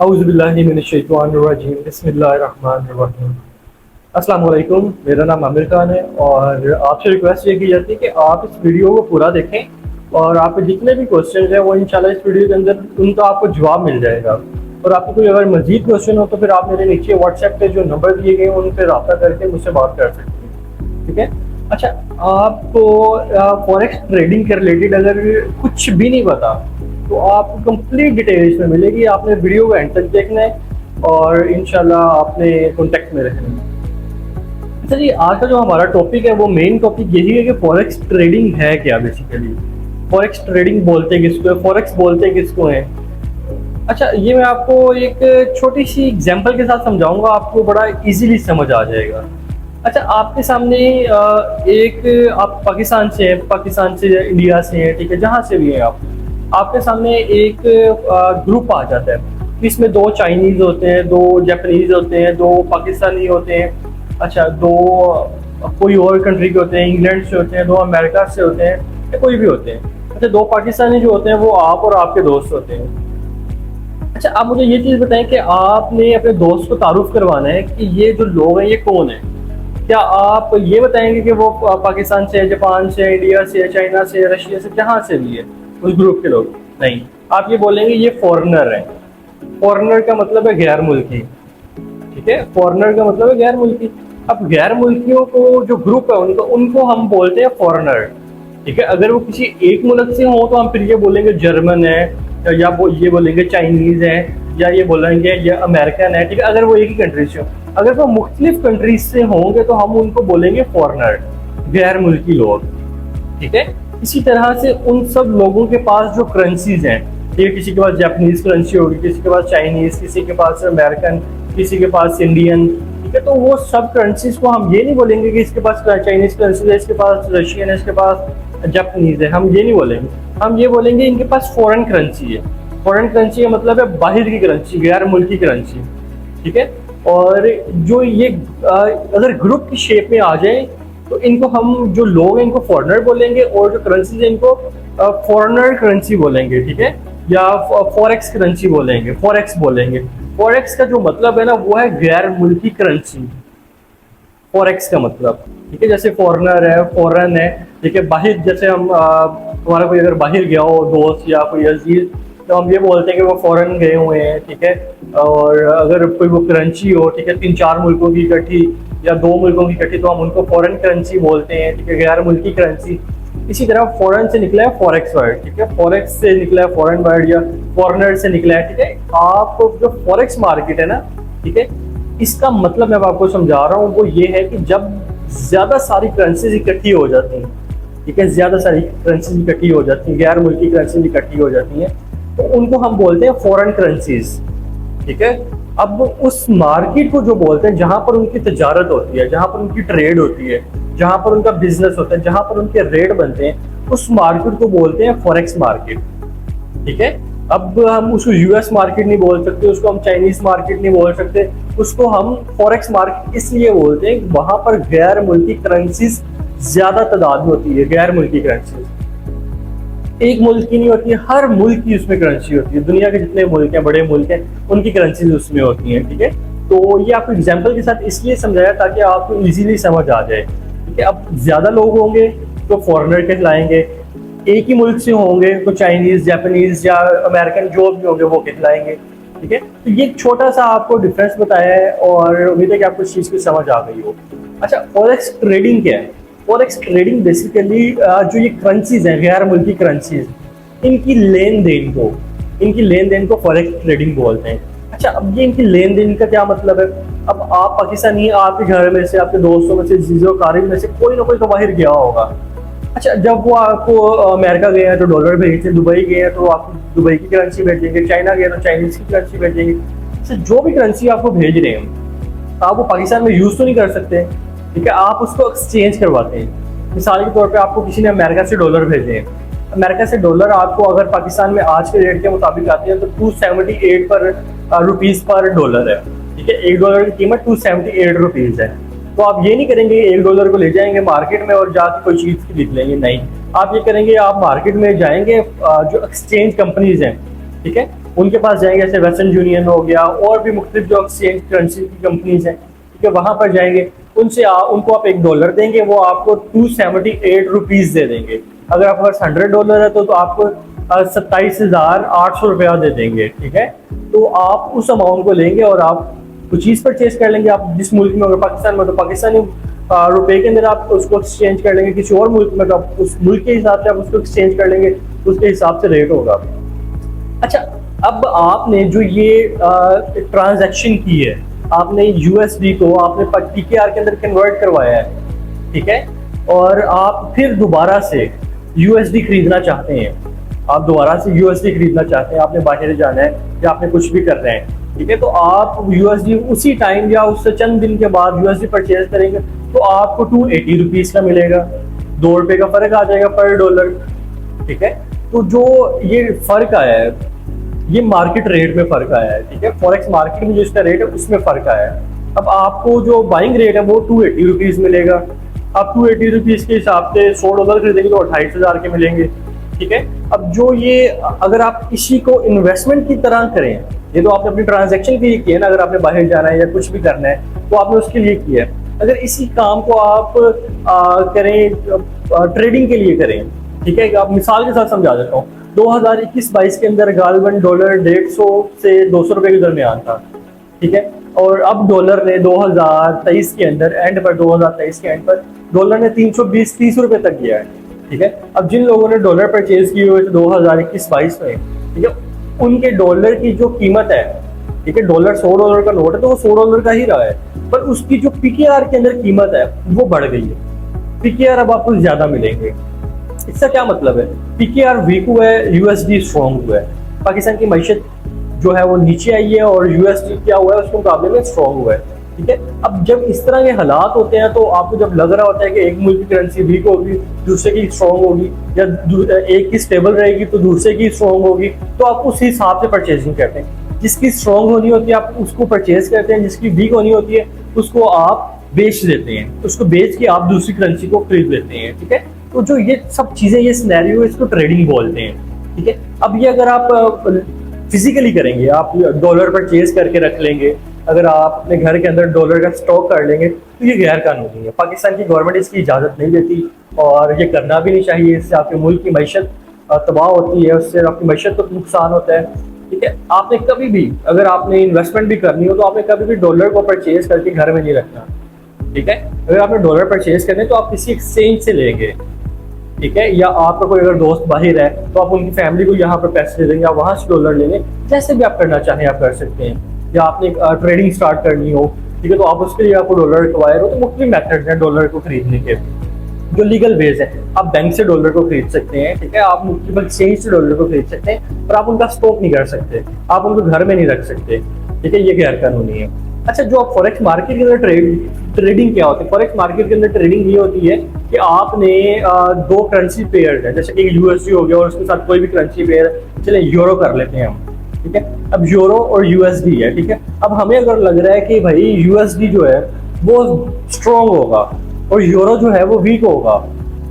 औज़ुबिल्लाहिमिनश्शैतानिर्रजीम बिस्मिल्लाहिर्रहमानिर्रहीम। अस्सलाम वालेकुम, मेरा नाम आमिर खान है और आपसे रिक्वेस्ट ये की जाती है कि आप इस वीडियो को पूरा देखें और आपके जितने भी क्वेश्चन हैं वो इंशाल्लाह इस वीडियो के अंदर उनका आपको जवाब मिल जाएगा। और आपको कोई अगर मज़ीद क्वेश्चन हो तो फिर आप मेरे नीचे व्हाट्सएप पे जो नंबर दिए गए हैं उन पर रब्ता करके मुझसे बात कर सकते हैं, ठीक है। अच्छा, आपको फॉरेक्स ट्रेडिंग के रिलेटेड अगर कुछ भी नहीं पता तो आपको कंप्लीट डिटेल इसमें मिलेगी। आपने वीडियो को एंड तक देखना है और इंशाल्लाह आपने कॉन्टेक्ट में रहना है। अच्छा जी, आज का जो हमारा टॉपिक है वो मेन टॉपिक यही है कि फॉरेक्स ट्रेडिंग है क्या। बेसिकली फॉरेक्स ट्रेडिंग बोलते किसको है, फॉरेक्स बोलते किसको है। अच्छा, ये मैं आपको एक छोटी सी एग्जांपल के साथ समझाऊंगा, आपको बड़ा इजीली समझ आ जाएगा। अच्छा, आपके सामने आप पाकिस्तान से हैं, पाकिस्तान से इंडिया से हैं, ठीक है, जहाँ से भी हैं आप, आपके सामने एक ग्रुप आ जाता है। इसमें दो चाइनीज होते हैं, दो जापानीज होते हैं, दो पाकिस्तानी होते हैं, अच्छा दो कोई और कंट्री के होते हैं, इंग्लैंड से होते हैं, दो अमेरिका से होते हैं, या कोई भी होते हैं। अच्छा, दो पाकिस्तानी जो होते हैं वो आप और आपके दोस्त होते हैं। अच्छा, आप मुझे ये चीज़ बताएं कि आपने अपने दोस्त को तारुफ करवाना है कि ये जो लोग हैं ये कौन है। क्या आप ये बताएंगे कि वो पाकिस्तान से, जापान से, इंडिया से, चाइना से, रशिया से, जहाँ से भी है उस ग्रुप के लोग? नहीं, आप ये बोलेंगे ये फॉरेनर है। फॉरेनर का मतलब है गैर मुल्की, ठीक है, फॉरेनर का मतलब है गैर मुल्की। अब गैर मुल्कियों को जो ग्रुप है उनको उनको हम बोलते हैं फॉरेनर, ठीक है। अगर वो किसी एक मुल्क से हो तो हम फिर ये बोलेंगे जर्मन है, या वो ये बोलेंगे चाइनीज है, या ये बोलेंगे ये अमेरिकन है, ठीक है, अगर वो एक ही कंट्री से हो। अगर वो मुख्तलिफ कंट्रीज से होंगे तो हम उनको बोलेंगे फॉरेनर, गैर मुल्की लोग, ठीक है। इसी तरह से उन सब लोगों के पास जो करेंसीज हैं, ये किसी के पास जापानीज करेंसी होगी, किसी के पास चाइनीज, किसी के पास अमेरिकन, किसी के पास इंडियन, ठीक है। तो वो सब करेंसीज को हम ये नहीं बोलेंगे कि इसके पास चाइनीज करेंसी है, इसके पास रशियन है, इसके पास जापानीज है, हम ये नहीं बोलेंगे। हम ये बोलेंगे इनके पास फॉरेन करेंसी है। फॉरेन करेंसी का मतलब है बाहर की करेंसी, गैर मुल्की करेंसी, ठीक है। और जो ये अगर ग्रुप की शेप में आ जाए तो इनको हम जो लोग हैं इनको फॉरेनर बोलेंगे, और जो करेंसी है इनको फॉरेनर करेंसी बोलेंगे, ठीक है, या फॉरेक्स करेंसी बोलेंगे, फॉरेक्स बोलेंगे। फॉरेक्स का जो मतलब है ना वो है गैर मुल्की करेंसी, फॉरेक्स का मतलब, ठीक है। जैसे फॉरेनर है, फॉरेन है, ठीक है, बाहर, जैसे हम हमारा कोई अगर बाहर गया हो दोस्त या कोई अजीज तो हम ये बोलते हैं कि वो फॉरेन गए हुए हैं, ठीक है। और अगर कोई वो करेंसी हो, ठीक है, 3-4 मुल्कों की इकट्ठी या 2 मुल्कों की इकट्ठी, तो हम उनको फॉरेन करेंसी बोलते हैं, ठीक है, गैर मुल्की करेंसी। इसी तरह फॉरेन से निकला है फॉरेक्स वर्ड, ठीक है, फॉरेक्स से निकला है फॉरेन वर्ड, या फॉरेनर से निकला है, ठीक है। आप जो फॉरेक्स मार्केट है ना, ठीक है, इसका मतलब मैं आपको समझा रहा हूँ वो ये है कि जब ज्यादा सारी करेंसीज इकट्ठी हो जाती हैं, ठीक है, ज्यादा सारी करेंसीज इकट्ठी हो जाती हैं, गैर मुल्की करेंसीज इकट्ठी हो जाती हैं, तो उनको हम बोलते हैं फॉरेन करेंसीज, ठीक है। अब उस मार्केट को जो बोलते हैं जहां पर उनकी तजारत होती है, जहां पर उनकी ट्रेड होती है, जहां पर उनका बिजनेस होता है, जहां पर उनके रेट बनते हैं, उस मार्केट को बोलते हैं फॉरेक्स मार्केट, ठीक है। अब हम उसको यूएस मार्केट नहीं बोल सकते, उसको हम चाइनीज मार्केट नहीं बोल सकते, उसको हम फॉरेक्स मार्केट इसलिए बोलते हैं वहां पर गैर मुल्की करेंसीज ज्यादा तादाद में होती है। गैर मुल्की करेंसीज एक मुल्क की नहीं होती है, हर मुल्क की उसमें करेंसी होती है। दुनिया के जितने मुल्क हैं, बड़े मुल्क हैं, उनकी करेंसीज उसमें होती हैं, ठीक है। तो ये आपको एग्जांपल के साथ इसलिए समझाया ताकि आपको इजीली समझ आ जाए, ठीक है। अब ज्यादा लोग होंगे तो फॉरेनर कहलाएंगे, एक ही मुल्क से होंगे तो चाइनीज, जापानीज या अमेरिकन जो भी होंगे वो कहलाएंगे, ठीक है। तो ये छोटा सा आपको डिफरेंस बताया है और उम्मीद है कि आपको इस चीज की समझ आ गई हो। अच्छा, फॉरेक्स ट्रेडिंग क्या है? फॉरेक्स ट्रेडिंग बेसिकली जो ये करेंसीज हैं, गैर मुल्की करेंसीज, इनकी लेन देन को फॉरेक्स ट्रेडिंग बोलते हैं। अच्छा, अब ये इनकी लेन देन का क्या मतलब है? अब आप पाकिस्तानी, आपके घर में से, आपके दोस्तों में से, जीजो कारिब में से कोई ना कोई तो बाहर गया होगा। अच्छा, जब वो आपको अमेरिका गए हैं तो डॉलर भेजते, दुबई गए हैं तो आपको दुबई की करेंसी भेजेंगे, चाइना गए तो चाइनीज की करेंसी भेजेंगे। अच्छा, जो भी करेंसी आपको भेज रहे हैं आप वो पाकिस्तान में यूज तो नहीं कर सकते, ठीक है, आप उसको एक्सचेंज करवाते हैं। मिसाल के तौर पे आपको किसी ने अमेरिका से डॉलर भेजे हैं, अमेरिका से डॉलर आपको अगर पाकिस्तान में आज के रेट के मुताबिक आती है तो 278 पर रुपीज पर डॉलर है, ठीक है। $1 की कीमत 278 रुपीज है। तो आप ये नहीं करेंगे $1 को ले जाएंगे मार्केट में और जाके कोई चीज खरीद लेंगे, नहीं। आप ये करेंगे, आप मार्केट में जाएंगे, जो एक्सचेंज कंपनीज हैं, ठीक है, उनके पास जाएंगे, जैसे वेस्टर्न यूनियन हो गया और भी मुख्तलिफ जो एक्सचेंज करेंसी की कंपनीज हैं, ठीक है, वहाँ पर जाएंगे, उनको आप $1 देंगे, वो आपको 278 रुपीज़ दे देंगे। अगर आपके पास $100 है तो आपको 27,800 रुपया दे देंगे, ठीक है। तो आप उस अमाउंट को लेंगे और आप कुछ चीज़ परचेज कर लेंगे। आप जिस मुल्क में, अगर पाकिस्तान में तो पाकिस्तानी रुपए के अंदर आप उसको एक्सचेंज कर लेंगे, किसी और मुल्क में तो आप उस मुल्क के हिसाब से आप उसको एक्सचेंज कर लेंगे, उसके हिसाब से रेट होगा। अच्छा, अब आपने जो ये ट्रांजैक्शन की है, आपने यूएसडी को आपने पीकेआर के अंदर कन्वर्ट करवाया है, ठीक है, और आप फिर दोबारा से यूएसडी खरीदना चाहते हैं, आप दोबारा से यूएसडी खरीदना चाहते हैं, आपने बाहर जाना है या आपने कुछ भी कर रहे हैं, ठीक है, तो आप यूएसडी उसी टाइम या उससे चंद दिन के बाद यूएसडी परचेज करेंगे तो आपको 280 रुपीज़ का मिलेगा, $2 का फर्क आ जाएगा पर डॉलर, ठीक है। तो जो ये फर्क आया है, ये मार्केट रेट में फर्क आया है, ठीक है, फॉरेक्स मार्केट में जो इसका रेट है उसमें फर्क आया है। अब आपको जो बाइंग रेट है वो 280 रुपीज़ मिलेगा। आप 280 रुपीज़ के हिसाब से $100 खरीदेंगे तो 28,000 के मिलेंगे, ठीक है। अब जो ये, अगर आप इसी को इन्वेस्टमेंट की तरह करें, ये तो आपने अपनी ट्रांजैक्शन के लिए किया ना, अगर आपने बाहर जाना है या कुछ भी करना है तो आपने उसके लिए किया है। अगर इसी काम को आप करें, ट्रेडिंग के लिए करें, ठीक है, आप मिसाल के साथ समझा देता हूँ। 2021-22 के अंदर गालबन डॉलर 150 से 200 रुपए के दरमियान था, ठीक है, और अब डॉलर ने 2023 के अंदर एंड पर 2023 के एंड पर डॉलर ने 320-30 रुपए तक गया है, ठीक है। अब जिन लोगों ने डॉलर परचेज किए हुए थे 2021-22 में, ठीक है, उनके डॉलर की जो कीमत है, ठीक है, डॉलर $100 का नोट है तो वो $100 का ही रहा है, पर उसकी जो पीकेआर के अंदर कीमत है वो बढ़ गई है। पीकेआर अब आपको ज्यादा मिलेंगे। इसका क्या मतलब है? पीकेआर वीक हुआ है, यूएसडी स्ट्रॉन्ग हुआ है, पाकिस्तान की मईशत जो है वो नीचे आई है और यूएसडी क्या हुआ है उसके मुकाबले में स्ट्रॉन्ग हुआ है, ठीक है। अब जब इस तरह के हालात होते हैं तो आपको जब लग रहा होता है कि एक मुल्क की करेंसी वीक होगी, दूसरे की स्ट्रॉन्ग होगी, या एक की स्टेबल रहेगी तो दूसरे की स्ट्रॉन्ग होगी, तो आप उस हिसाब से परचेजिंग करते हैं। जिसकी स्ट्रॉन्ग होनी होती है आप उसको परचेज करते हैं, जिसकी वीक होनी होती है उसको आप बेच देते हैं, उसको बेच के आप दूसरी करेंसी को खरीद लेते हैं, ठीक है। तो जो ये सब चीजें, ये सिनेरियो, इसको ट्रेडिंग बोलते हैं, ठीक है। अब ये अगर आप फिजिकली करेंगे, आप डॉलर परचेज करके रख लेंगे, अगर आप अपने घर के अंदर डॉलर का स्टॉक कर लेंगे तो ये गैर कानूनी है। पाकिस्तान की गवर्नमेंट इसकी इजाज़त नहीं देती और ये करना भी नहीं चाहिए। इससे आपके मुल्क की मईशत तबाह होती है, उससे आपकी मईशत को नुकसान होता है, ठीक है। आपने कभी भी, अगर आपने इन्वेस्टमेंट भी करनी हो तो आपने कभी भी डॉलर को परचेज करके घर में नहीं रखना, ठीक है। अगर आपने डॉलर परचेज करने तो आप किसी एक्सचेंज से लेंगे, ठीक है, या आपका कोई अगर दोस्त बाहर है तो आप उनकी फैमिली को यहाँ पर पैसे दे देंगे, आप वहाँ से डॉलर लेंगे, जैसे भी आप करना चाहें आप कर सकते हैं। या आपने ट्रेडिंग स्टार्ट करनी हो, ठीक है, तो आप उसके लिए आपको डॉलर रिक्वायर हो, तो मुख्तलिफ मेथड्स हैं डॉलर को खरीदने के, जो लीगल वेज है। आप बैंक से डॉलर को खरीद सकते हैं, ठीक है, आप मुख्तलिफ एक्सचेंज से डॉलर को खरीद सकते हैं, पर आप उनका स्टॉक नहीं कर सकते, आप उनको घर में नहीं रख सकते, ठीक है, ये गैर कानूनी है। अच्छा, जो आप फॉरेक्स मार्केट के अंदर ट्रेडिंग क्या होती है? फॉरेक्स मार्केट के अंदर ट्रेडिंग ये होती है कि आपने दो करेंसी पेयर है, जैसे कि यूएसडी हो गया और उसके साथ कोई भी करेंसी पेयर, चले यूरो कर लेते हैं हम, ठीक है। अब यूरो और यूएसडी है, ठीक है। अब हमें अगर लग रहा है कि भाई यूएसडी जो है वो स्ट्रॉन्ग होगा और यूरो जो है वो वीक होगा,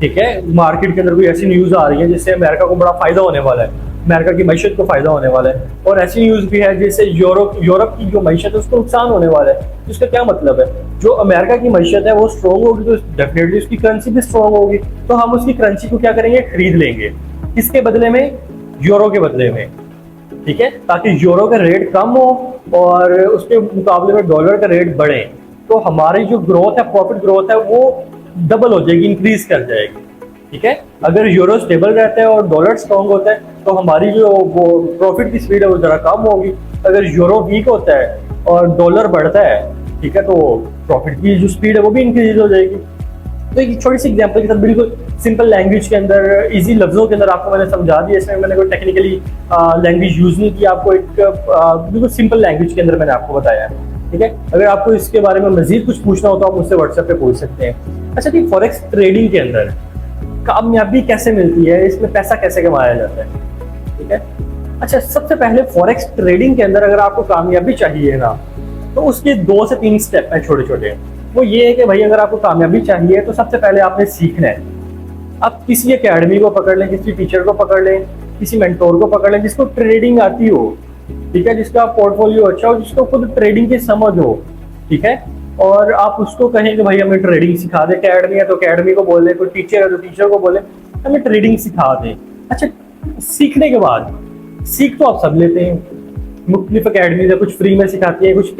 ठीक है, मार्केट के अंदर कोई ऐसी न्यूज आ रही है जिससे अमेरिका को बड़ा फायदा होने वाला है, अमेरिका की मईशत को फायदा होने वाला है, और ऐसी न्यूज भी है जिससे यूरोप की जो मईशत है उसको नुकसान होने वाला है। इसका क्या मतलब है? जो अमेरिका की मईशत है वो स्ट्रॉन्ग होगी तो डेफिनेटली उसकी करेंसी भी स्ट्रॉन्ग होगी, तो हम उसकी करेंसी को क्या करेंगे? खरीद लेंगे। किसके बदले में? यूरो के बदले में, ठीक है, ताकि यूरो का रेट कम हो और उसके मुकाबले में डॉलर का रेट बढ़े, तो हमारी जो ग्रोथ है, प्रॉफिट ग्रोथ है, वो डबल हो जाएगी, इंक्रीज कर जाएगी, ठीक है। अगर यूरो स्टेबल रहता है और डॉलर स्ट्रॉन्ग होता है तो हमारी जो वो प्रॉफिट की स्पीड है वो जरा कम होगी। अगर यूरो वीक होता है और डॉलर बढ़ता है, ठीक है, तो प्रॉफिट की जो स्पीड है वो भी इंक्रीज हो जाएगी। तो एक छोटी सी एग्जांपल के साथ बिल्कुल सिंपल लैंग्वेज के अंदर, इजी लफ्जों के अंदर आपको मैंने समझा दिया। इसमें मैंने कोई टेक्निकली लैंग्वेज यूज नहीं की, आपको एक बिल्कुल सिंपल लैंग्वेज के अंदर मैंने आपको बताया है, ठीक है। अगर आपको इसके बारे में मजीद कुछ पूछना हो तो आप मुझसे व्हाट्सएप पे पूछ सकते हैं। अच्छा ठीक, फॉरेक्स ट्रेडिंग के अंदर कामयाबी कैसे मिलती है, इसमें पैसा कैसे कमाया जाता है, ठीक है। अच्छा, सबसे पहले फॉरेक्स ट्रेडिंग के अंदर अगर आपको कामयाबी चाहिए ना, तो उसके 2 से 3 स्टेप हैं छोटे छोटे। वो ये है कि भाई अगर आपको कामयाबी चाहिए तो सबसे पहले आपने सीखना है। आप किसी एकेडमी को पकड़ लें, किसी टीचर को पकड़ लें, किसी मेंटोर को पकड़ लें जिसको ट्रेडिंग आती हो, ठीक है, जिसका पोर्टफोलियो अच्छा हो, जिसको खुद ट्रेडिंग की समझ हो, ठीक है, और आप उसको कहें कि भाई हमें ट्रेडिंग सिखा दे, अकेडमी है तो अकेडमी को बोले, कोई टीचर है तो टीचर को बोले हमें ट्रेडिंग सिखा दें। अच्छा, सीखने के बाद सीख तो आप सब लेते हैं, मुख्तलिफ अकेडमीज है, कुछ फ्री में सिखाती है, कुछ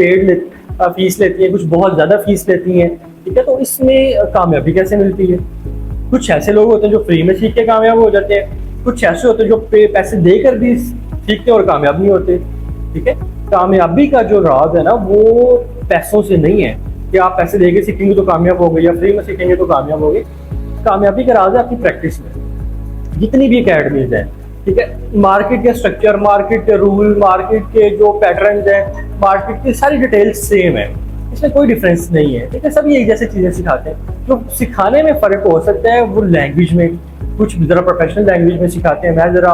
फीस लेती है, कुछ बहुत ज़्यादा फीस लेती हैं, ठीक है, तो इसमें कामयाबी कैसे मिलती है? कुछ ऐसे लोग होते हैं जो फ्री में सीख के कामयाब हो जाते हैं, कुछ ऐसे होते हैं जो पैसे देकर भी सीखते और कामयाब नहीं होते, ठीक है। कामयाबी का जो राज है ना वो पैसों से नहीं है कि आप पैसे देके सीखेंगे तो कामयाब हो गए या फ्री में सीखेंगे तो कामयाब हो गए। कामयाबी का राज है आपकी प्रैक्टिस में। जितनी भी अकेडमीज हैं, ठीक है, मार्केट के स्ट्रक्चर, मार्केट के रूल, मार्केट के जो पैटर्न्स हैं, मार्केट की सारी डिटेल्स सेम है, इसमें कोई डिफरेंस नहीं है, ठीक है, सभी एक जैसे चीजें सिखाते हैं। जो सिखाने में फर्क हो सकता है वो लैंग्वेज में, कुछ जरा प्रोफेशनल लैंग्वेज में सिखाते हैं, मैं जरा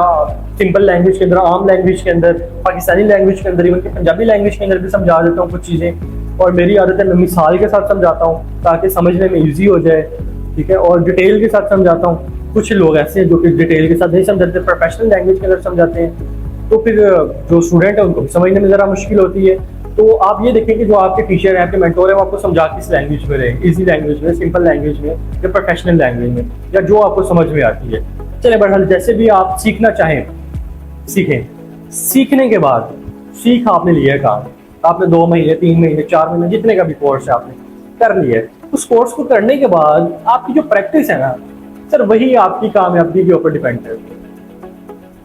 सिंपल लैंग्वेज के अंदर, आम लैंग्वेज के अंदर, पाकिस्तानी लैंग्वेज के अंदर, इवन कि पंजाबी लैंग्वेज के अंदर भी समझा देता हूँ कुछ चीज़ें। और मेरी आदत है मैं मिसाल के साथ समझाता हूँ ताकि समझने में ईजी हो जाए, ठीक है, और डिटेल के साथ समझाता हूँ। कुछ लोग ऐसे हैं जो कि डिटेल के साथ नहीं समझाते, प्रोफेशनल लैंग्वेज के अंदर समझाते हैं, तो फिर जो स्टूडेंट है उनको भी समझने में ज़रा मुश्किल होती है। तो आप ये देखें कि जो आपके टीचर हैं, आपके मेंटोर हैं, वो आपको समझा किस लैंग्वेज में रहे, इजी लैंग्वेज में, सिंपल लैंग्वेज में, या प्रोफेशनल लैंग्वेज में, या जो आपको समझ में आती है। चले बहरहाल, जैसे भी आप सीखना चाहें सीखें। सीखने के बाद सीख आपने लिया काम, आपने 2 महीने, 3 महीने, 4 महीने, जितने का भी कोर्स है आपने कर लिया है। उस कोर्स को करने के बाद आपकी जो प्रैक्टिस है ना सर, वही आपकी कामयाबी के ऊपर डिपेंड करती है।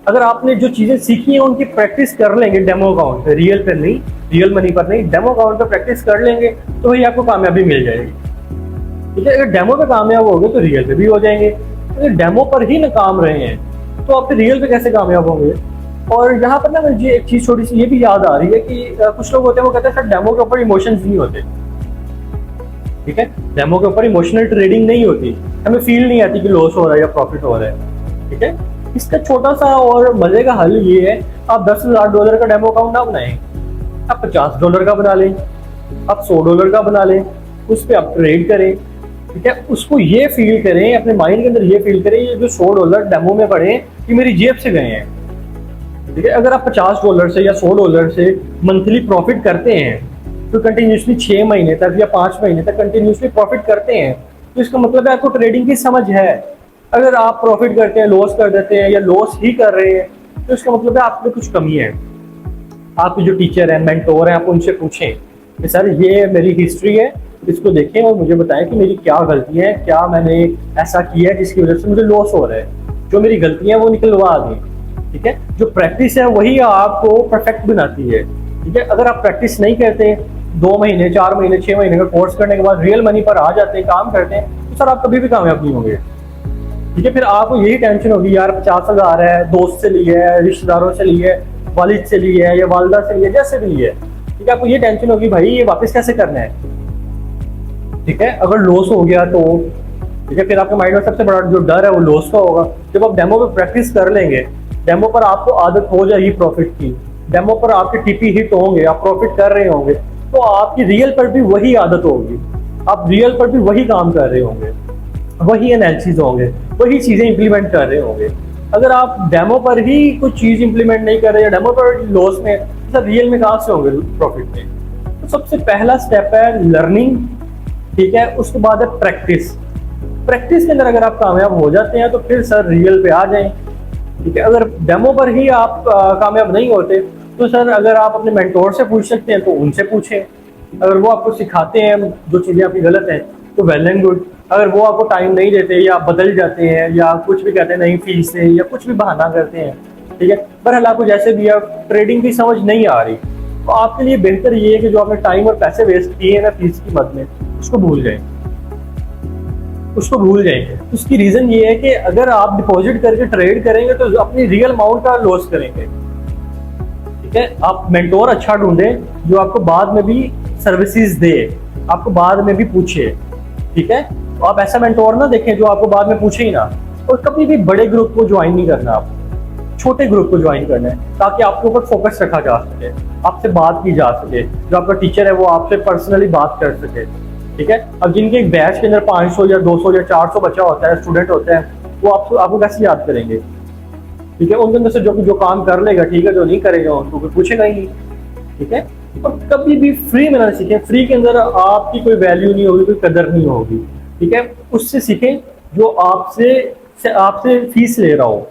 अगर आपने जो चीजें सीखी हैं उनकी प्रैक्टिस कर लेंगे डेमो अकाउंट पे, रियल पे नहीं, रियल मनी पर नहीं, डेमो अकाउंट पे प्रैक्टिस कर लेंगे तो वही आपको कामयाबी मिल जाएगी, ठीक है। अगर डेमो पे कामयाब हो गए तो रियल पे भी हो जाएंगे। अगर डेमो पर ही नाकाम रहे हैं तो आप फिर रियल पे कैसे कामयाब होंगे? और यहाँ पर ना मुझे एक चीज छोटी सी ये भी याद आ रही है कि कुछ लोग होते हैं वो कहते हैं सर डेमो के ऊपर इमोशंस नहीं होते, ठीक है, डेमो के ऊपर इमोशनल ट्रेडिंग नहीं होती, हमें फील नहीं आती कि लॉस हो रहा है या प्रॉफिट हो रहा है, ठीक है। इसका छोटा सा और मजे का हल ये है, आप $10,000 का डेमो अकाउंट ना बनाएं, आप $50 का बना लें, आप $100 का बना लें, उस पर आप ट्रेड करें, ठीक है। उसको ये फील करें, अपने माइंड के अंदर ये फील करें ये जो $100 डेमो में पड़े ये मेरी जेब से गए हैं, ठीक है। अगर आप $50 से या $100 से मंथली प्रॉफिट करते हैं तो कंटिन्यूसली 6 महीने तक या 5 महीने तक कंटिन्यूसली प्रॉफिट करते हैं, तो इसका मतलब है आपको ट्रेडिंग की समझ है। अगर आप प्रॉफिट करते हैं, लॉस कर देते हैं या लॉस ही कर रहे हैं, तो इसका मतलब है आप में कुछ कमी है। आपके जो टीचर हैं, मेंटोर हैं, आप उनसे पूछें कि सर ये मेरी हिस्ट्री है, इसको देखें और मुझे बताएं कि मेरी क्या गलतियां हैं, क्या मैंने ऐसा किया है जिसकी वजह से मुझे लॉस हो रहा है। जो मेरी गलतियां हैं वो निकलवा दें, ठीक है। जो प्रैक्टिस है वही आपको परफेक्ट बनाती है, ठीक है। अगर आप प्रैक्टिस नहीं करते, 2 महीने, 4 महीने, 6 महीने का कोर्स करने के बाद रियल मनी पर आ जाते हैं, काम करते हैं, तो सर आप कभी भी कामयाब नहीं होंगे, ठीक है। फिर आपको यही टेंशन होगी यार 50,000 है, दोस्त से लिए है, रिश्तेदारों से लिए है, वालिद से लिए है या वालदा से लिए, जैसे भी लिए, ठीक है। आपको ये टेंशन होगी भाई ये वापस कैसे करना है, ठीक है। अगर लॉस हो गया तो, ठीक है, फिर आपके माइंड में सबसे बड़ा जो डर है वो लॉस का होगा। जब आप डेमो पे प्रैक्टिस कर लेंगे, डेमो पर आपको आदत हो जाएगी प्रॉफिट की, डेमो पर आपके टीपी हिट होंगे, आप प्रॉफिट कर रहे होंगे, तो आपकी रियल पर भी वही आदत होगी, आप रियल पर भी वही काम कर रहे होंगे, वही एनालिसिस होंगे, वही चीजें इंप्लीमेंट कर रहे होंगे। अगर आप डेमो पर ही कुछ चीज इंप्लीमेंट नहीं कर रहे, डेमो पर लॉस में, तो रियल में कहाँ से होंगे प्रॉफिट में? तो सबसे पहला स्टेप है लर्निंग, ठीक है। उसके बाद है प्रैक्टिस। प्रैक्टिस के अंदर अगर आप कामयाब हो जाते हैं तो फिर सर रियल पे आ जाएं, ठीक है। अगर डेमो पर ही आप कामयाब नहीं होते तो सर अगर आप अपने मेंटोर से पूछ सकते हैं तो उनसे पूछें, अगर वो आपको सिखाते हैं जो चीज़ें आपकी गलत हैं तो वेल एंड गुड। अगर वो आपको टाइम नहीं देते या बदल जाते हैं या कुछ भी कहते हैं नहीं फीस है या कुछ भी बहाना करते हैं, ठीक है, बहरहाल आपको जैसे भी आप ट्रेडिंग की समझ नहीं आ रही, तो आपके लिए बेहतर ये है कि जो आपने टाइम और पैसे वेस्ट किए हैं ना फीस की मद में, उसको भूल जाएं, उसको भूल जाएंगे। उसकी रीजन ये है कि अगर आप डिपॉजिट करके ट्रेड करेंगे तो अपनी रियल अमाउंट का लॉस करेंगे, ठीक है। आप मेंटोर अच्छा ढूंढें जो आपको बाद में भी सर्विसेज दे, आपको बाद में भी पूछे, ठीक है। तो आप ऐसा मेंटोर ना देखें जो आपको बाद में पूछे ही ना। और कभी भी बड़े ग्रुप को ज्वाइन नहीं करना, आप छोटे ग्रुप को ज्वाइन करना है ताकि आपके ऊपर फोकस रखा जा सके, आपसे बात की जा सके, जो आपका टीचर है वो आपसे पर्सनली बात कर सके, ठीक है। अब जिनके एक बैच के अंदर 500 या 200 या 400 बच्चा होता है, स्टूडेंट होता है, वो आपको कैसे याद करेंगे? ठीक है, उनके अंदर से जो जो काम कर लेगा ठीक है, जो नहीं करेगा उनको कोई पूछेगा ही नहीं। ठीक है, और कभी भी फ्री में ना सीखें। फ्री के अंदर आपकी कोई वैल्यू नहीं होगी, कोई कदर नहीं होगी। ठीक है, उससे सीखें जो आपसे आपसे फीस ले रहा हो,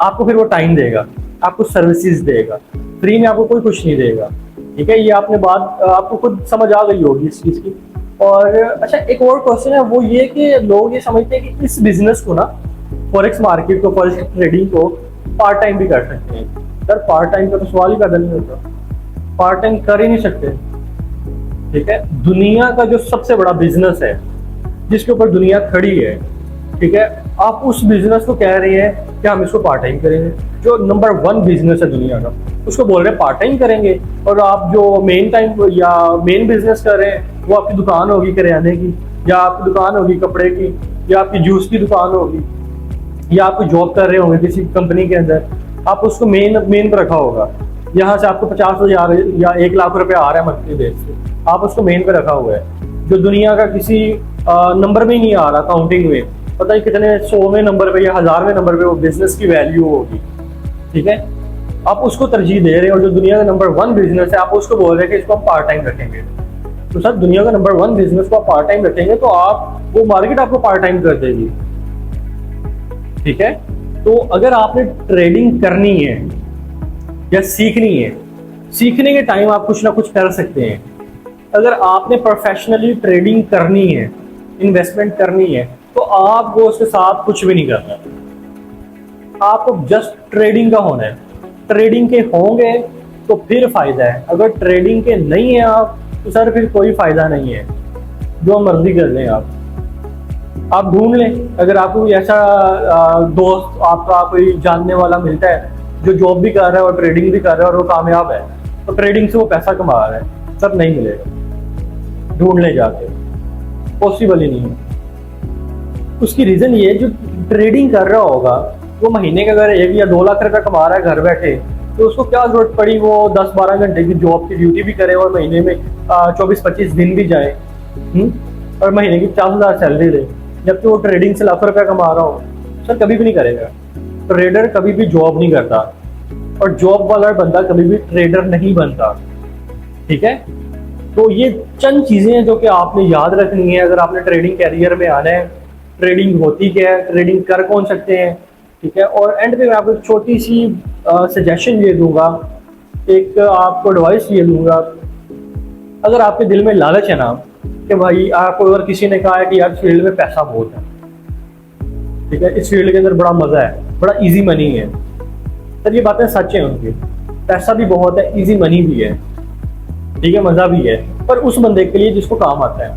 आपको फिर वो टाइम देगा, आपको सर्विसेज देगा। फ्री में आपको कोई कुछ नहीं देगा। ठीक है, ये आपने बात आपको खुद समझ आ गई होगी इस चीज की। और अच्छा, एक और क्वेश्चन है, वो ये कि लोग ये समझते हैं कि इस बिजनेस को ना, फॉरेक्स मार्केट को, फॉरेक्स ट्रेडिंग को पार्ट टाइम भी कर सकते हैं। सर पार्ट टाइम का तो सवाल ही पैदा नहीं होता, पार्ट टाइम कर ही नहीं सकते। ठीक है, दुनिया का जो सबसे बड़ा बिजनेस है जिसके ऊपर दुनिया खड़ी है, ठीक है, आप उस बिजनेस को कह रहे हैं कि हम इसको पार्ट टाइम करेंगे। जो नंबर 1 बिजनेस है दुनिया का, उसको बोल रहे हैं पार्ट टाइम करेंगे। और आप जो मेन टाइम या मेन बिजनेस कर रहे हैं, वो आपकी दुकान होगी किराने की, या आपकी दुकान होगी कपड़े की, या आपकी जूस की दुकान होगी, या आप जॉब कर रहे होंगे किसी कंपनी के अंदर, आप उसको मेन पर रखा होगा। यहाँ से आपको 50,000 या 1 लाख रुपए आ रहा है मंथली बेस पे, आप उसको मेन पे रखा हुआ है। जो दुनिया का किसी नंबर में ही नहीं आ रहा काउंटिंग में, पता नहीं कितने 100वें नंबर पे या 1000वें नंबर पे वो बिजनेस की वैल्यू होगी। ठीक है, आप उसको तरजीह दे रहे हैं, और जो दुनिया का नंबर 1 बिजनेस है आप उसको बोल रहे हैं कि इसको हम पार्ट टाइम रखेंगे। तो सर दुनिया का नंबर 1 बिजनेस को आप पार्ट टाइम रखेंगे तो आप वो मार्केट आपको पार्ट टाइम कर देगी। ठीक है, तो अगर आपने ट्रेडिंग करनी है या सीखनी है, सीखने के टाइम आप कुछ ना कुछ कर सकते हैं। अगर आपने प्रोफेशनली ट्रेडिंग करनी है, इन्वेस्टमेंट करनी है, तो आपको उसके साथ कुछ भी नहीं करना। आपको जस्ट ट्रेडिंग का होना है। ट्रेडिंग के होंगे तो फिर फायदा है, अगर ट्रेडिंग के नहीं है आप, तो सर फिर कोई फायदा नहीं है। जो मर्जी कर लें आप ढूंढ लें। अगर आपको कोई ऐसा दोस्त, आपका कोई जानने वाला मिलता है जो जॉब भी कर रहा है और ट्रेडिंग भी कर रहा है और वो कामयाब है, तो ट्रेडिंग से वो पैसा कमा रहा है, सर नहीं मिलेगा, ढूंढ ले जाके, पॉसिबल ही नहीं है। उसकी रीजन ये, जो ट्रेडिंग कर रहा होगा वो महीने का अगर 1 या 2 लाख रुपया कमा रहा है घर बैठे, तो उसको क्या जरूरत पड़ी वो 10-12 घंटे की जॉब की ड्यूटी भी करे और महीने में 24-25 दिन भी जाए, और महीने की 50,000 सैलरी दे, जबकि वो ट्रेडिंग से लाखों रुपया कमा रहा हो। सर कभी भी नहीं करेगा। ट्रेडर कभी भी जॉब नहीं करता, और जॉब वाला बंदा कभी भी ट्रेडर नहीं बनता। ठीक है, तो ये चंद चीजें हैं जो कि आपने याद रखनी है अगर आपने ट्रेडिंग कैरियर में आना है। ट्रेडिंग होती क्या है, ट्रेडिंग कर कौन सकते हैं। ठीक है, और एंड पे मैं आपको एक छोटी सी सजेशन ये दूंगा, एक आपको एडवाइस ये दूंगा। अगर आपके दिल में लालच है ना कि भाई, आपको अगर किसी ने कहा है कि यार फील्ड में पैसा बहुत है, ठीक है, इस फील्ड के अंदर बड़ा मजा है, बड़ा इजी मनी है, सर ये बातें सच है उनकी, पैसा भी बहुत है, इजी मनी भी है, ठीक है, मजा भी है, पर उस बंदे के लिए जिसको काम आता है,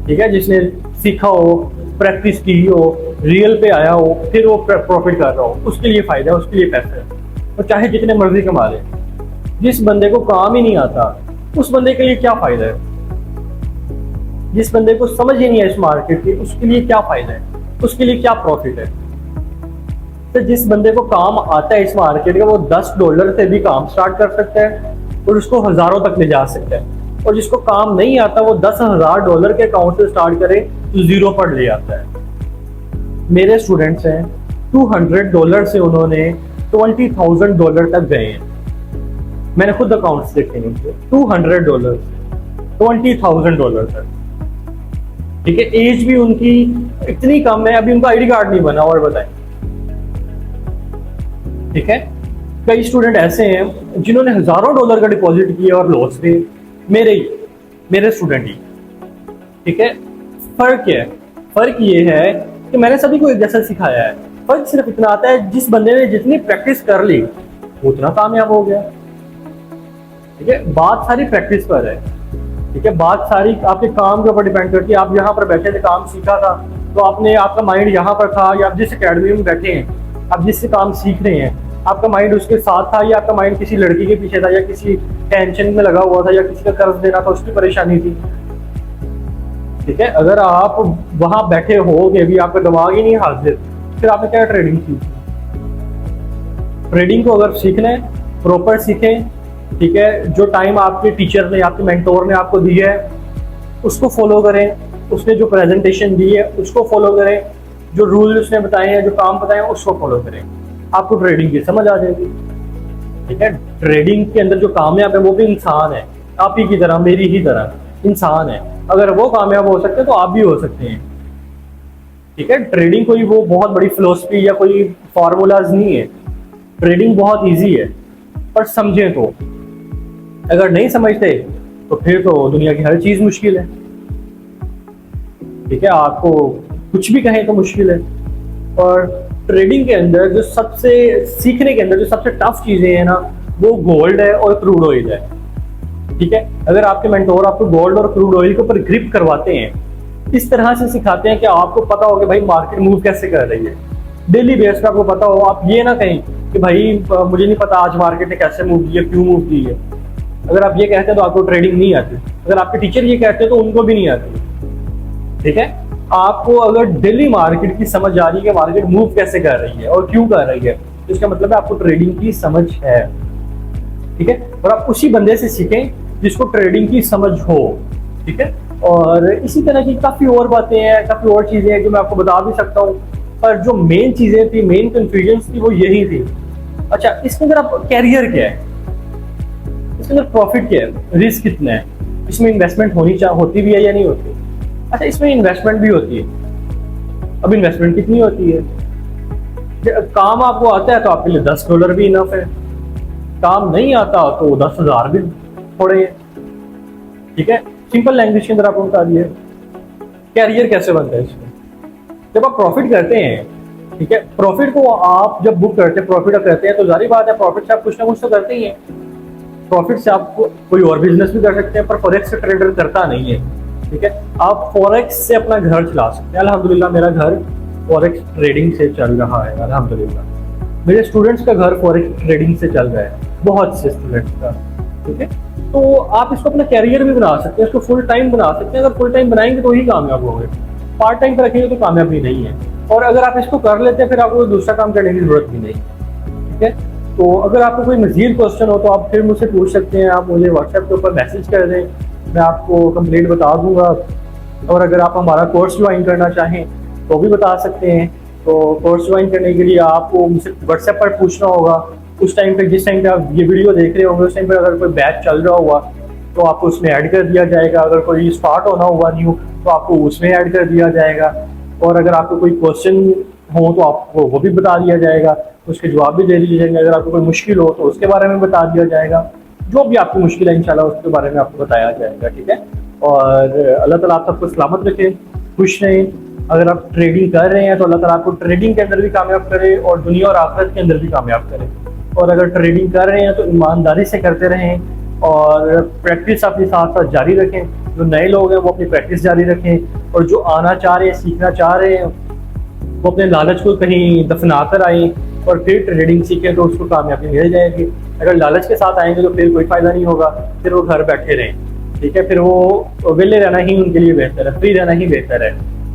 ठीक है, जिसने सीखा हो, प्रैक्टिस की हो, रियल पे आया हो, फिर वो प्रॉफिट कर रहा हो, उसके लिए फायदा है, उसके लिए पैसा है, तो चाहे जितने मर्जी कमा ले। जिस बंदे को काम ही नहीं आता, उस बंदे के लिए क्या फायदा है। जिस बंदे को समझ ही नहीं है इस मार्केट की, उसके लिए क्या फायदा है, उसके लिए क्या प्रॉफिट है। तो जिस बंदे को काम आता है इस मार्केट का, वो $10 से भी काम स्टार्ट कर सकता है और उसको हजारों तक ले जा सकता है, और जिसको काम नहीं आता वो $10,000 के अकाउंट से स्टार्ट करे तो जीरो पर ले आता है। मेरे स्टूडेंट्स हैं, $200 से उन्होंने $20,000 तक गए हैं। मैंने खुद अकाउंट्स देखे हैं, $200 से $20,000 तक। ठीक है, एज भी उनकी इतनी कम है, अभी उनका आईडी कार्ड नहीं बना, और बताएं। ठीक है, कई स्टूडेंट ऐसे हैं जिन्होंने हजारों डॉलर का डिपॉजिट किया और लॉस हुए, मेरे स्टूडेंट ही। ठीक है, फर्क क्या है? फर्क ये है कि मैंने सभी को एक जैसा सिखाया है। फर्क सिर्फ इतना आता है, जिस बंदे ने जितनी प्रैक्टिस कर ली वो उतना कामयाब हो गया। ठीक है, बात सारी प्रैक्टिस पर है। ठीक है, बात सारी आपके काम के ऊपर डिपेंड करती है। आप यहाँ पर बैठे थे, काम सीखा था, तो आपने, आपका माइंड यहाँ पर था, या आप जिस अकेडमी में बैठे हैं, आप जिससे काम सीख रहे हैं, आपका माइंड उसके साथ था, या आपका माइंड किसी लड़की के पीछे था, या किसी टेंशन में लगा हुआ था, या किसी का कर्ज देना था उसकी परेशानी थी। ठीक है, अगर आप वहां बैठे हो भी आपका दिमाग ही नहीं हाजिर, फिर आपने क्या ट्रेडिंग सीखी। ट्रेडिंग को अगर सीखना है, प्रॉपर सीखें। ठीक है, जो टाइम आपके टीचर ने, आपके मेंटोर ने आपको दिया है उसको फॉलो करें, उसने जो प्रेजेंटेशन दी है उसको फॉलो करें, जो रूल उसने बताए हैं, जो काम बताए हैं, उसको फॉलो करें, आपको ट्रेडिंग की समझ आ जाएगी। ठीक है, ट्रेडिंग के अंदर जो कामयाब है वो भी इंसान है, आप ही की तरह, मेरी ही तरह इंसान है। अगर वो कामयाब हो सकते हैं तो आप भी हो सकते हैं। ठीक है, ट्रेडिंग कोई वो बहुत बड़ी फिलोसफी या कोई फार्मूलाज नहीं है। ट्रेडिंग बहुत इजी है, पर समझें तो। अगर नहीं समझते तो फिर तो दुनिया की हर चीज मुश्किल है। ठीक है, आपको कुछ भी कहें तो मुश्किल है। और ट्रेडिंग के अंदर जो सबसे सीखने के अंदर जो सबसे टफ चीजें हैं ना, वो गोल्ड है और क्रूड ऑयल है। ठीक है, अगर आपके मेंटोर आपको गोल्ड और क्रूड ऑयल के ऊपर ग्रिप करवाते हैं, इस तरह से सिखाते हैं कि आपको पता हो कि भाई मार्केट मूव कैसे कर रही है, डेली बेस पे आपको पता हो। आप ये ना कहें कि भाई मुझे नहीं पता आज मार्केट ने कैसे मूव की है, क्यों मूव की है। अगर आप ये कहते हैं तो आपको ट्रेडिंग नहीं आती। अगर आपके टीचर ये कहते हैं तो उनको भी नहीं आती। ठीक है, आपको अगर डेली मार्केट की समझ आ रही है कि मार्केट मूव कैसे कर रही है और क्यों कर रही है, तो इसका मतलब है आपको ट्रेडिंग की समझ है। ठीक है, और आप उसी बंदे से सीखें जिसको ट्रेडिंग की समझ हो। ठीक है, और इसी तरह की काफी और बातें हैं, काफी और चीजें हैं जो मैं आपको बता भी सकता हूँ, पर जो मेन चीजें थी, मेन कंफ्यूजन थी, वो यही थी। अच्छा, इसके अंदर आप कैरियर क्या है, इसके अंदर प्रॉफिट क्या है, रिस्क कितना है, इसमें इन्वेस्टमेंट होती भी है या नहीं होती। अच्छा, इसमें इन्वेस्टमेंट भी होती है। अब इन्वेस्टमेंट कितनी होती है? काम आपको आता है तो आपके लिए $10 भी इनफ है, काम नहीं आता तो 10,000 भी थोड़े हैं। ठीक है, सिंपल लैंग्वेज के अंदर आपको बता दिया। कैरियर कैसे बनता है इसमें? जब आप प्रॉफिट करते हैं, ठीक है, प्रॉफिट को आप जब बुक करते हैं, प्रॉफिट करते हैं, तो जारी बात है प्रॉफिट से आप कुछ ना कुछ तो करते ही हैं। प्रॉफिट से आप कोई और बिजनेस भी कर सकते हैं, पर फॉरेक्स ट्रेडर करता नहीं है। ठीक है, आप फॉरेक्स से अपना घर चला सकते हैं। अल्हम्दुलिल्लाह मेरा घर फॉरेक्स ट्रेडिंग से चल रहा है। अल्हम्दुलिल्लाह मेरे स्टूडेंट्स का घर फॉरेक्स ट्रेडिंग से चल रहा है, बहुत से स्टूडेंट्स का। ठीक है, तो आप इसको अपना कैरियर भी बना सकते हैं, इसको फुल टाइम बना सकते हैं। अगर फुल टाइम बनाएंगे तो ही कामयाब होंगे, पार्ट टाइम पर रखेंगे तो कामयाबी नहीं है। और अगर आप इसको कर लेते हैं फिर आपको दूसरा काम करने की जरूरत भी नहीं। ठीक है, तो अगर आपको कोई मजीद क्वेश्चन हो तो आप फिर मुझसे पूछ सकते हैं। आप मुझे व्हाट्सएप के ऊपर मैसेज कर दें, मैं आपको कंप्लीट बता दूंगा। और अगर आप हमारा कोर्स ज्वाइन करना चाहें तो भी बता सकते हैं। तो कोर्स ज्वाइन करने के लिए आपको मुझसे व्हाट्सएप पर पूछना होगा। उस टाइम पे, जिस टाइम पे आप ये वीडियो देख रहे होंगे, उस टाइम पे अगर कोई बैच चल रहा हुआ तो आपको उसमें ऐड कर दिया जाएगा। अगर कोई स्टार्ट होना हुआ न्यू तो आपको उसमें ऐड कर दिया जाएगा। और अगर आपको कोई क्वेश्चन हो तो आपको वो भी बता दिया जाएगा, उसके जवाब भी दे दिए जाएंगे। अगर आपको कोई मुश्किल हो तो उसके बारे में बता दिया जाएगा। जो भी आपकी मुश्किल है इंशाल्लाह उसके बारे में आपको बताया जाएगा। ठीक है, और अल्लाह ताला आप सबको सलामत रखे, खुश रहें। अगर आप ट्रेडिंग कर रहे हैं तो अल्लाह ताला आपको ट्रेडिंग के अंदर भी कामयाब करे और दुनिया और आखिरत के अंदर भी कामयाब करे। और अगर ट्रेडिंग कर रहे हैं तो ईमानदारी से करते रहें और प्रैक्टिस अपने साथ साथ जारी रखें। जो नए लोग हैं वो अपनी प्रैक्टिस जारी रखें, और जो आना चाह रहे हैं, सीखना चाह रहे हैं, वो अपने लालच को कहीं दफना कर आए और फिर ट्रेडिंग सीखें तो उसको कामयाबी मिल जाएगी। अगर लालच के साथ आएंगे तो फिर कोई फायदा नहीं होगा, फिर वो घर बैठे रहें। ठीक है, फिर वो विले रहना ही उनके लिए बेहतर है, फ्री रहना ही बेहतर है।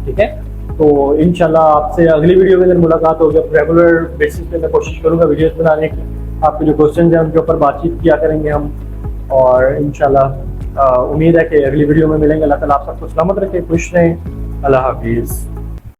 ठीक है, तो इंशाल्लाह आपसे अगली वीडियो के अंदर मुलाकात होगी। रेगुलर बेसिस पे मैं कोशिश करूंगा वीडियोस बनाने की। आपके जो क्वेश्चन हैं उनके ऊपर बातचीत किया करेंगे हम, और इंशाल्लाह उम्मीद है कि अगली वीडियो में मिलेंगे। अल्लाह ताला आप सबको सलामत रखे, खुश रहें। अल्लाह हाफिज़।